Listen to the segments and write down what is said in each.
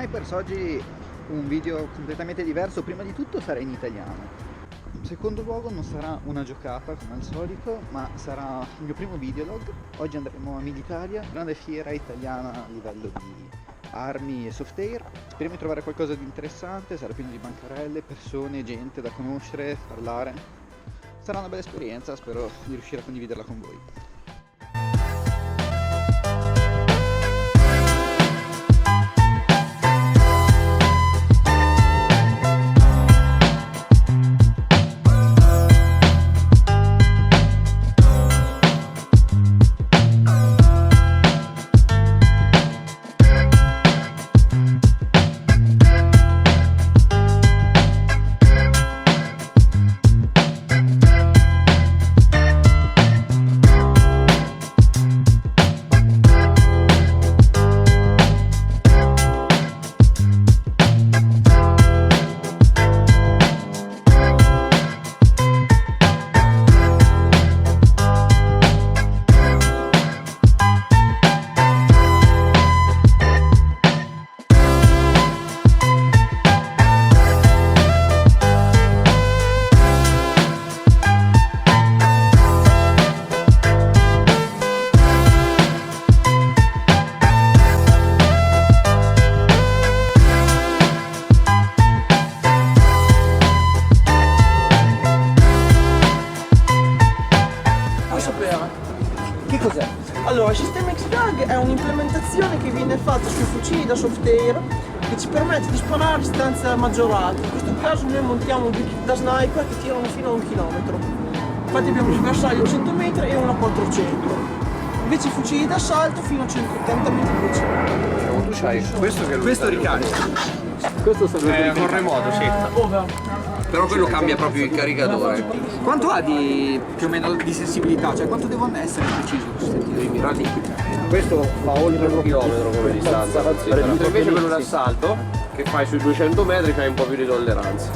Snipers oggi un video completamente diverso. Prima di tutto sarà in italiano. In secondo luogo non sarà una giocata come al solito, ma sarà il mio primo videolog. Oggi andremo a Militaria, grande fiera italiana a livello di armi e soft air. Speriamo di trovare qualcosa di interessante, sarà pieno di bancarelle, persone, gente da conoscere, parlare. Sarà una bella esperienza, spero di riuscire a condividerla con voi. Che cos'è? Allora, il sistema X-Drag è un'implementazione che viene fatta sui fucili da soft air che ci permette di sparare a distanza maggiorata. In questo caso noi montiamo due kit da sniper che tirano fino a 1 chilometro. Infatti abbiamo il bersaglio a 100 metri e uno a 400. Invece i fucili d'assalto fino a 180 metri. Tu c'hai questo ricarica. Questo serve Con remoto, sì. Però quello cambia proprio il caricatore. Quanto ha di più o meno di sensibilità? Cioè quanto devono essere preciso questi tiri? Questo fa oltre 1 chilometro come distanza. Invece quello d'assalto, che fai sui 200 metri, c'hai un po' più di tolleranza.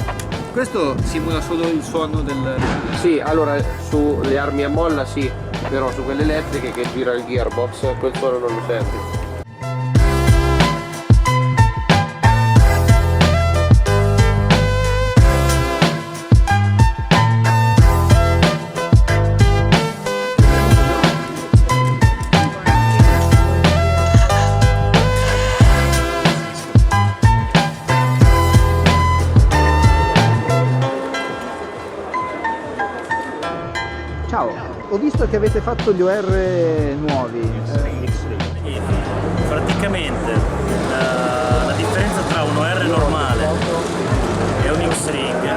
Questo simula solo il suono del... Sì, allora sulle armi a molla sì, però su quelle elettriche che gira il gearbox quel suono non lo senti. Ciao, ho visto che avete fatto gli OR nuovi. Praticamente la differenza tra un OR normale e un X-Ring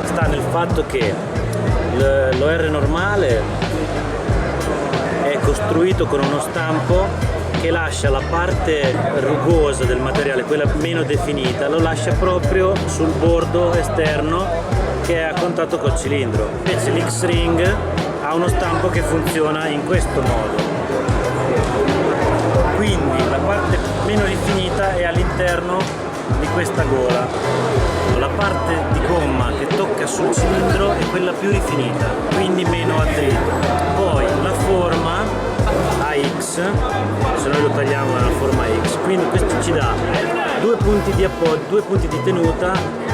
sta nel fatto che l'OR normale è costruito con uno stampo che lascia la parte rugosa del materiale, quella meno definita, lo lascia proprio sul bordo esterno che è a contatto col cilindro. Invece l'X-Ring ha uno stampo che funziona in questo modo. Quindi la parte meno rifinita è all'interno di questa gola. La parte di gomma che tocca sul cilindro è quella più rifinita, quindi meno attrito. Poi la forma AX, se noi lo tagliamo nella forma X, quindi questo ci dà due punti di appoggio, due punti di tenuta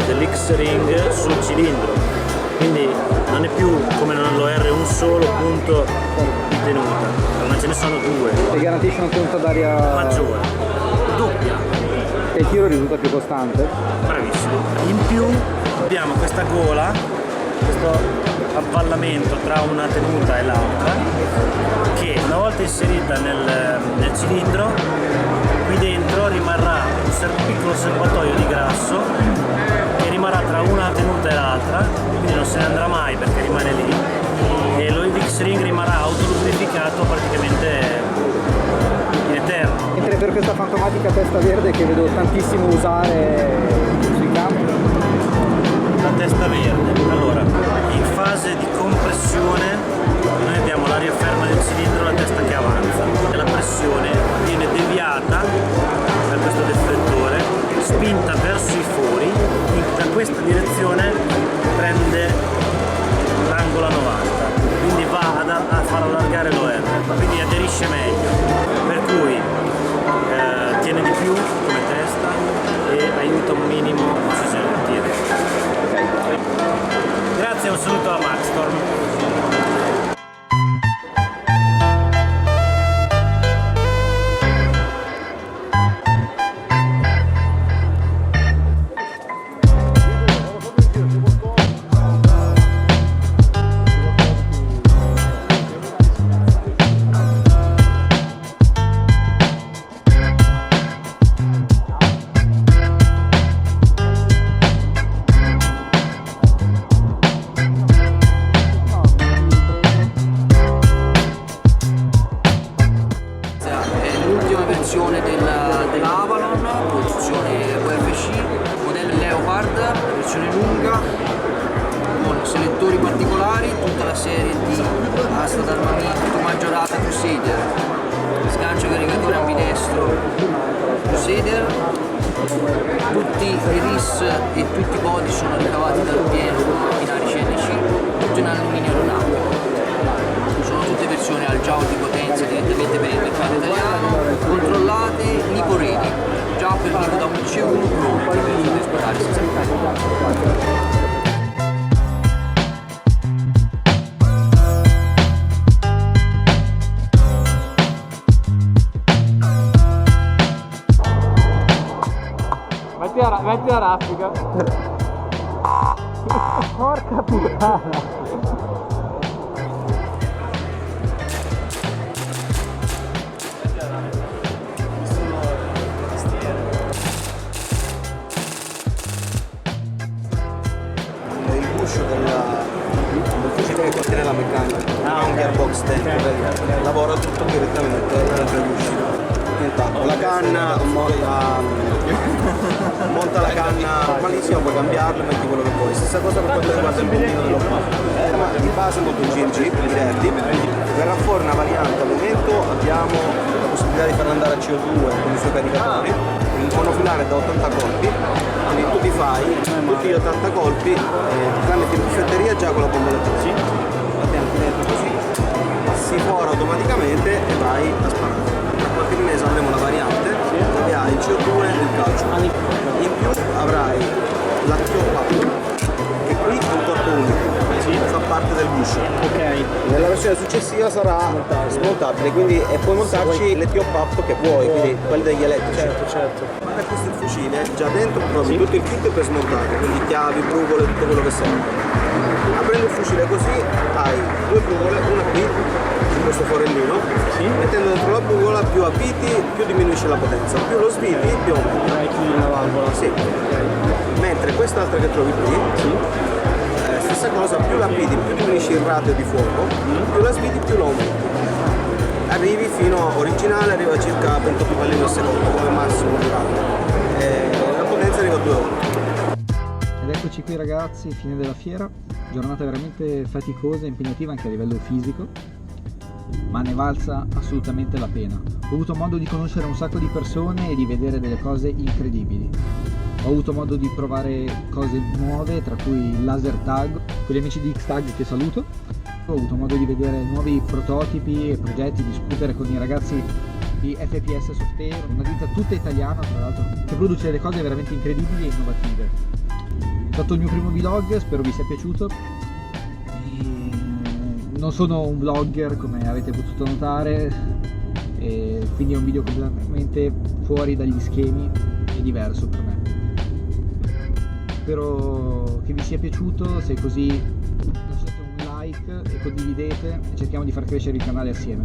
dell'X-Ring sul cilindro, quindi non è più come nell'OR un solo punto di tenuta, ma ce ne sono due. E garantisce una tenuta d'aria maggiore, doppia, e il tiro risulta più costante. bravissimo. In più abbiamo questa gola, questo avvallamento tra una tenuta e l'altra, che una volta inserita nel cilindro, qui dentro rimarrà un piccolo serbatoio di grasso che rimarrà tra una tenuta e l'altra, quindi non se ne andrà mai perché rimane lì, e l'X-Ring rimarrà autolubrificato praticamente in eterno. Mentre per questa fantomatica testa verde che vedo tantissimo usare sui campi. La testa verde, allora in fase di compressione noi abbiamo l'aria ferma del cilindro e la testa che avanza e la pressione viene deviata da questo deflettore, spinta verso i fori, da questa direzione prende l'angolo a 90, quindi va a far allargare l'OR, quindi aderisce meglio, per cui tiene di più asta d'armamento maggiorata Crusader, sgancio caricatore ambidestro Crusader, tutti i RIS e tutti i body sono ricavati dal pieno con macchinari CNC, tutto in alluminio aeronautico. Sono tutte versioni al JAW di potenza direttamente per il mercato italiano, controllate Lipo Ready, già per Lipo da 11.1 pronti per poter sparare senza problemi. Metti la raffica. Porca puttana. Il guscio del fucile che contiene la meccanica ha un gearbox dentro, lavora tutto direttamente dentro il guscio. Intanto la canna monta la canna normalissima, puoi cambiarla, metti quello che vuoi. Stessa cosa per quanto riguarda il bombino dello ma di base molto GMG, diretti. Verrà fuori una variante al momento, abbiamo la possibilità di farla andare a CO2 con i suoi caricatori, il monofilare da 80 colpi, quindi tu ti fai tutti gli 80 colpi, tramite buffetteria già con la bombola così, la pianti dentro così, si fora automaticamente e vai a sparare. Qualche mese avremo la variante dove hai il CO2 e il calcio. In più avrai la chioppa che qui è un corpo unico, fa parte del guscio. Nella versione successiva sarà smontabile, quindi e puoi montarci le top up che vuoi, quindi quelle degli elettrici. Certo. Quando acquisti il fucile, già dentro trovi tutto il kit per smontare, quindi chiavi, brugole, tutto quello che serve. Aprendo il fucile così hai due brugole, una qui in questo forellino, mettendo dentro la brugola più avviti più diminuisce la potenza, più lo sviti più aumenta. La valvola. Sì. Mentre quest'altra che trovi qui, stessa cosa, più la avviti più diminuisci il ratio di fuoco, più la sviti più lo aumenti. Arrivi fino a originale, arriva a circa 28 pallini al secondo come massimo di ratio. La potenza arriva a 2 ore. Ed eccoci qui ragazzi, fine della fiera, giornata veramente faticosa e impegnativa anche a livello fisico, ma ne valsa assolutamente la pena. Ho avuto modo di conoscere un sacco di persone e di vedere delle cose incredibili. Ho avuto modo di provare cose nuove, tra cui il laser tag, con gli amici di X-Tag che saluto. Ho avuto modo di vedere nuovi prototipi e progetti, discutere con i ragazzi di FPS Software, una ditta tutta italiana tra l'altro, che produce delle cose veramente incredibili e innovative. È stato il mio primo vlog, spero vi sia piaciuto. Non sono un vlogger come avete potuto notare, e quindi è un video completamente fuori dagli schemi e diverso per me. Spero che vi sia piaciuto, se è così lasciate un like e condividete e cerchiamo di far crescere il canale assieme.